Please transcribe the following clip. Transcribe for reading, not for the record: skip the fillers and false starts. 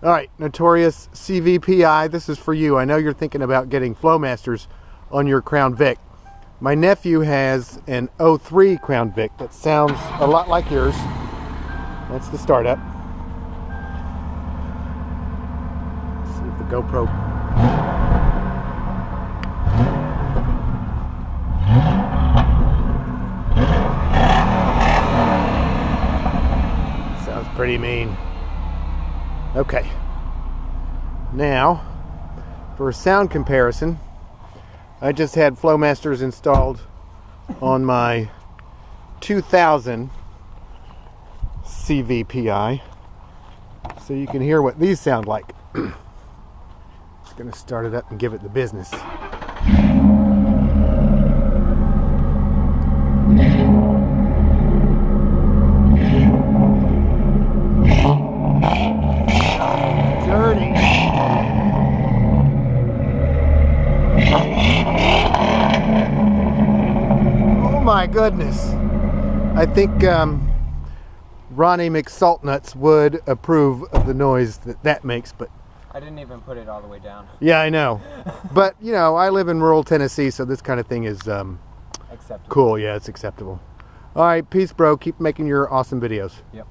All right, Notorious CVPI, this is for you. I know you're thinking about getting Flowmasters on your Crown Vic. My nephew has an 03 Crown Vic that sounds a lot like yours. That's the startup. Let's see if the GoPro. Sounds pretty mean. Okay, now for a sound comparison, I just had Flowmasters installed on my 2000 CVPI, so you can hear what these sound like. Just gonna start it up and give it the business. Oh my goodness. I think Ronnie McSaltnuts would approve of the noise that makes, but I didn't even put it all the way down. Yeah, I know. But, you know, I live in rural Tennessee, so this kind of thing is acceptable. Cool. Yeah, it's acceptable. All right, peace, bro. Keep making your awesome videos. Yep.